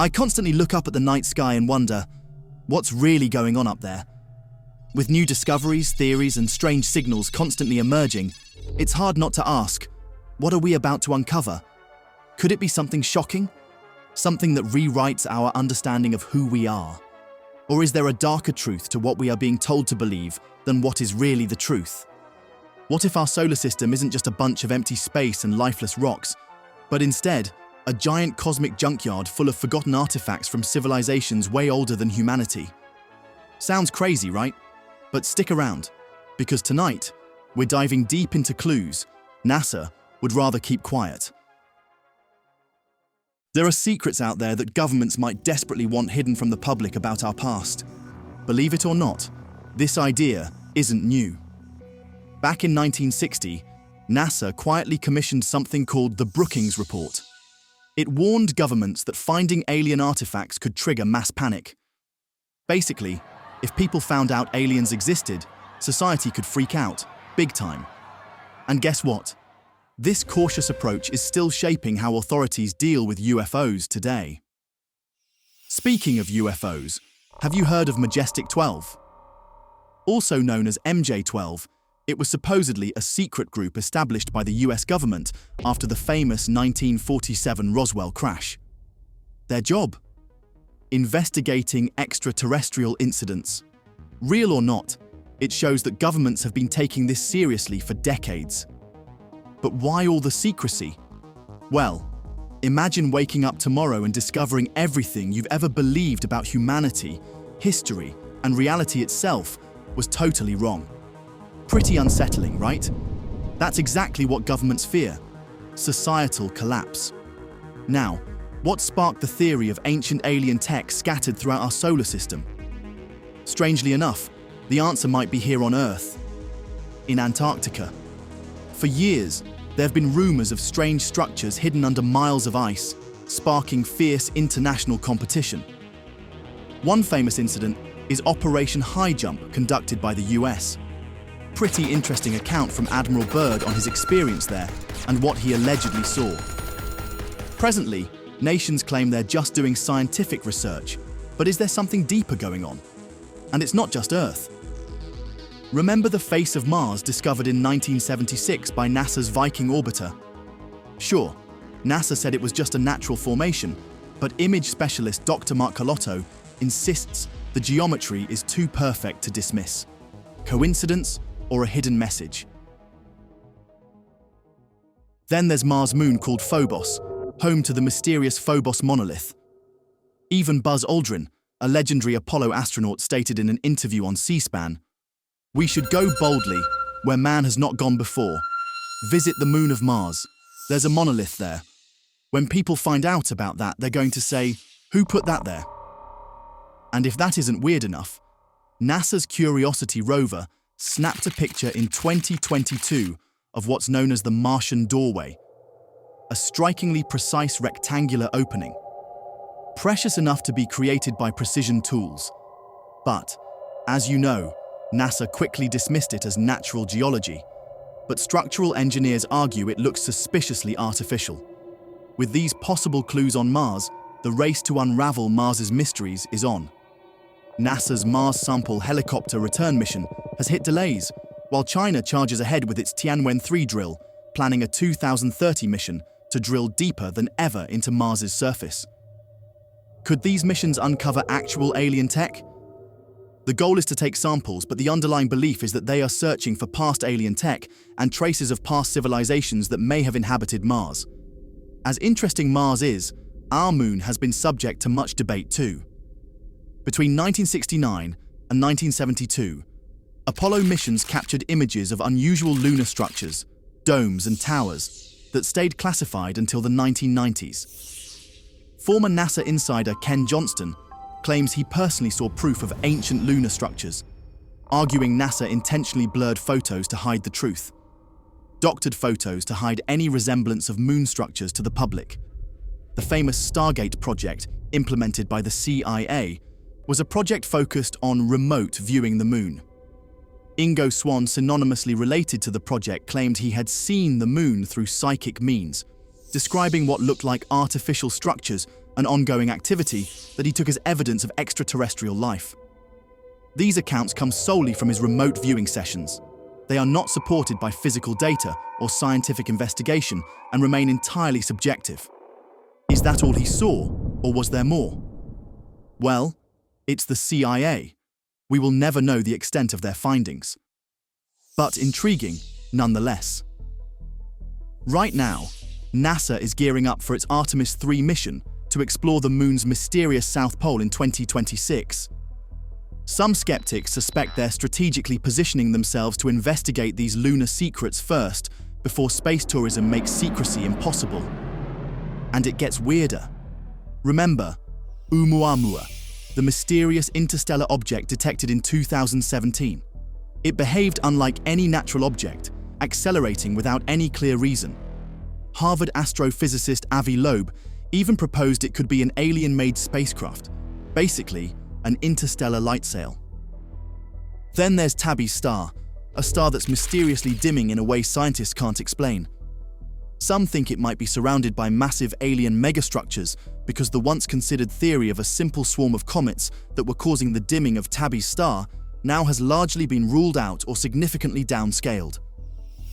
I constantly look up at the night sky and wonder, what's really going on up there? With new discoveries, theories, and strange signals constantly emerging, it's hard not to ask, what are we about to uncover? Could it be something shocking? Something that rewrites our understanding of who we are? Or is there a darker truth to what we are being told to believe than what is really the truth? What if our solar system isn't just a bunch of empty space and lifeless rocks, but instead, a giant cosmic junkyard full of forgotten artifacts from civilizations way older than humanity? Sounds crazy, right? But stick around, because tonight, we're diving deep into clues NASA would rather keep quiet. There are secrets out there that governments might desperately want hidden from the public about our past. Believe it or not, this idea isn't new. Back in 1960, NASA quietly commissioned something called the Brookings Report. It warned governments that finding alien artifacts could trigger mass panic. Basically, if people found out aliens existed, society could freak out, big time. And guess what? This cautious approach is still shaping how authorities deal with UFOs today. Speaking of UFOs, have you heard of Majestic 12? Also known as MJ-12, it was supposedly a secret group established by the US government after the famous 1947 Roswell crash. Their job? Investigating extraterrestrial incidents. Real or not, it shows that governments have been taking this seriously for decades. But why all the secrecy? Well, imagine waking up tomorrow and discovering everything you've ever believed about humanity, history, and reality itself was totally wrong. Pretty unsettling, right? That's exactly what governments fear: societal collapse. Now, what sparked the theory of ancient alien tech scattered throughout our solar system? Strangely enough, the answer might be here on Earth, in Antarctica. For years, there have been rumors of strange structures hidden under miles of ice, sparking fierce international competition. One famous incident is Operation High Jump, conducted by the US. Pretty interesting account from Admiral Byrd on his experience there and what he allegedly saw. Presently, nations claim they're just doing scientific research, but is there something deeper going on? And it's not just Earth. Remember the face of Mars discovered in 1976 by NASA's Viking orbiter? Sure, NASA said it was just a natural formation, but image specialist Dr. Mark Carlotto insists the geometry is too perfect to dismiss. Coincidence or a hidden message? Then there's Mars' moon called Phobos, home to the mysterious Phobos monolith. Even Buzz Aldrin, a legendary Apollo astronaut, stated in an interview on C-SPAN, "We should go boldly where man has not gone before. Visit the moon of Mars. There's a monolith there. When people find out about that, they're going to say, 'Who put that there?'" And if that isn't weird enough, NASA's Curiosity rover snapped a picture in 2022 of what's known as the Martian doorway, a strikingly precise rectangular opening. Precious enough to be created by precision tools. But, as you know, NASA quickly dismissed it as natural geology, but structural engineers argue it looks suspiciously artificial. With these possible clues on Mars, the race to unravel Mars's mysteries is on. NASA's Mars Sample helicopter return mission has hit delays, while China charges ahead with its Tianwen-3 drill, planning a 2030 mission to drill deeper than ever into Mars's surface. Could these missions uncover actual alien tech? The goal is to take samples, but the underlying belief is that they are searching for past alien tech and traces of past civilizations that may have inhabited Mars. As interesting Mars is, our moon has been subject to much debate too. Between 1969 and 1972, Apollo missions captured images of unusual lunar structures, domes and towers that stayed classified until the 1990s. Former NASA insider Ken Johnston claims he personally saw proof of ancient lunar structures, arguing NASA intentionally blurred photos to hide the truth. Doctored photos to hide any resemblance of moon structures to the public. The famous Stargate project, implemented by the CIA, was a project focused on remote viewing the moon. Ingo Swann, synonymously related to the project, claimed he had seen the moon through psychic means, describing what looked like artificial structures an ongoing activity that he took as evidence of extraterrestrial life. These accounts come solely from his remote viewing sessions. They are not supported by physical data or scientific investigation and remain entirely subjective. Is that all he saw, or was there more? Well, it's the CIA. We will never know the extent of their findings. But intriguing, nonetheless. Right now, NASA is gearing up for its Artemis 3 mission to explore the Moon's mysterious South Pole in 2026. Some skeptics suspect they're strategically positioning themselves to investigate these lunar secrets first before space tourism makes secrecy impossible. And it gets weirder. Remember, Oumuamua, the mysterious interstellar object detected in 2017. It behaved unlike any natural object, accelerating without any clear reason. Harvard astrophysicist Avi Loeb even proposed it could be an alien-made spacecraft, basically an interstellar light sail. Then there's Tabby's star, a star that's mysteriously dimming in a way scientists can't explain. Some think it might be surrounded by massive alien megastructures because the once considered theory of a simple swarm of comets that were causing the dimming of Tabby's star now has largely been ruled out or significantly downscaled.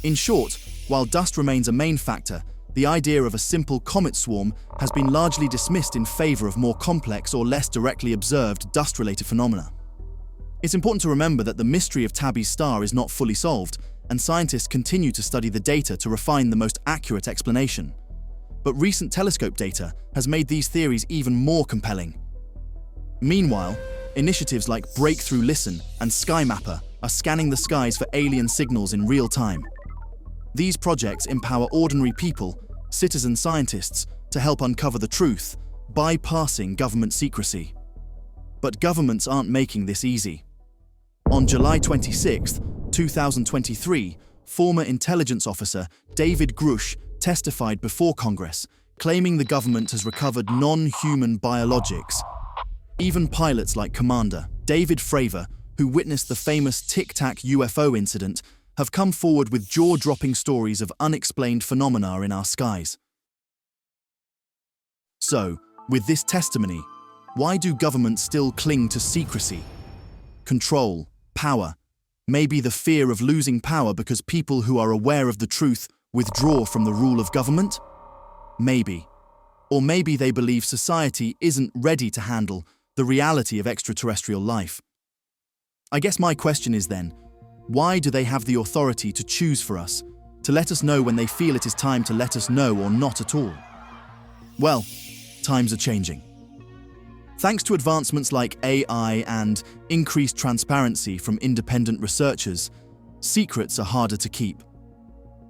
In short, while dust remains a main factor, the idea of a simple comet swarm has been largely dismissed in favor of more complex or less directly observed dust-related phenomena. It's important to remember that the mystery of Tabby's star is not fully solved, and scientists continue to study the data to refine the most accurate explanation. But recent telescope data has made these theories even more compelling. Meanwhile, initiatives like Breakthrough Listen and SkyMapper are scanning the skies for alien signals in real time. These projects empower ordinary people, citizen scientists, to help uncover the truth, bypassing government secrecy. But governments aren't making this easy. On July 26, 2023, former intelligence officer David Grush testified before Congress, claiming the government has recovered non-human biologics. Even pilots like Commander David Fravor, who witnessed the famous Tic Tac UFO incident, have come forward with jaw-dropping stories of unexplained phenomena in our skies. So, with this testimony, why do governments still cling to secrecy? Control, power, maybe the fear of losing power because people who are aware of the truth withdraw from the rule of government? Maybe. Or maybe they believe society isn't ready to handle the reality of extraterrestrial life. I guess my question is then, why do they have the authority to choose for us, to let us know when they feel it is time to let us know or not at all? Well, times are changing. Thanks to advancements like AI and increased transparency from independent researchers, secrets are harder to keep.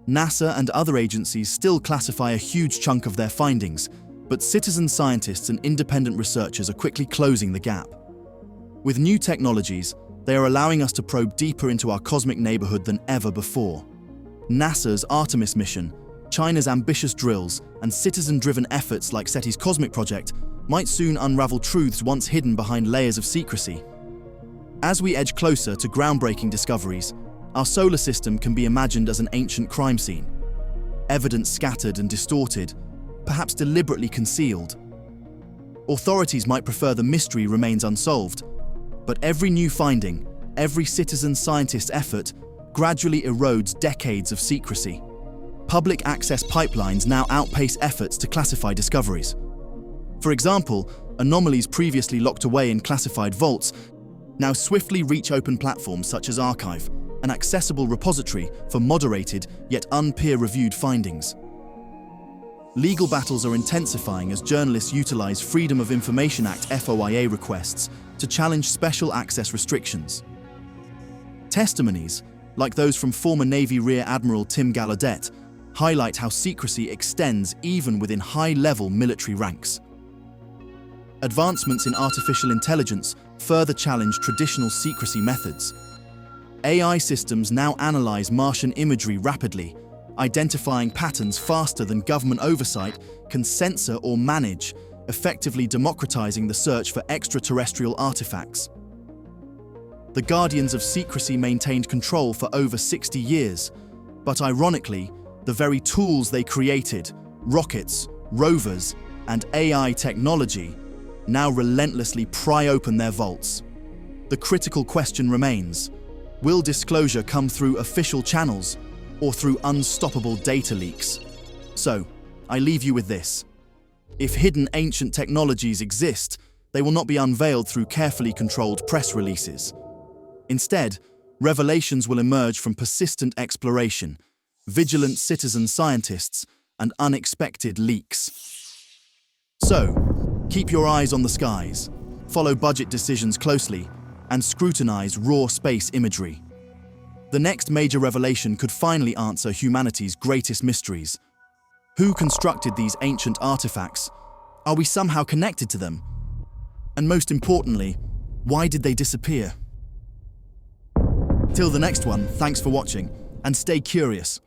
NASA and other agencies still classify a huge chunk of their findings, but citizen scientists and independent researchers are quickly closing the gap. With new technologies, they are allowing us to probe deeper into our cosmic neighborhood than ever before. NASA's Artemis mission, China's ambitious drills, and citizen-driven efforts like SETI's Cosmic Project might soon unravel truths once hidden behind layers of secrecy. As we edge closer to groundbreaking discoveries, our solar system can be imagined as an ancient crime scene. Evidence scattered and distorted, perhaps deliberately concealed. Authorities might prefer the mystery remains unsolved, but every new finding, every citizen scientist's effort, gradually erodes decades of secrecy. Public access pipelines now outpace efforts to classify discoveries. For example, anomalies previously locked away in classified vaults now swiftly reach open platforms such as Archive, an accessible repository for moderated yet unpeer-reviewed findings. Legal battles are intensifying as journalists utilize Freedom of Information Act FOIA requests to challenge special access restrictions. Testimonies, like those from former Navy Rear Admiral Tim Gallaudet, highlight how secrecy extends even within high-level military ranks. Advancements in artificial intelligence further challenge traditional secrecy methods. AI systems now analyze Martian imagery rapidly, identifying patterns faster than government oversight can censor or manage, effectively democratizing the search for extraterrestrial artifacts. The Guardians of Secrecy maintained control for over 60 years, but ironically, the very tools they created, rockets, rovers, and AI technology now relentlessly pry open their vaults. The critical question remains: will disclosure come through official channels or through unstoppable data leaks? So, I leave you with this. If hidden ancient technologies exist, they will not be unveiled through carefully controlled press releases. Instead, revelations will emerge from persistent exploration, vigilant citizen scientists, and unexpected leaks. So, keep your eyes on the skies, follow budget decisions closely, and scrutinize raw space imagery. The next major revelation could finally answer humanity's greatest mysteries. Who constructed these ancient artifacts? Are we somehow connected to them? And most importantly, why did they disappear? Till the next one, thanks for watching, and stay curious.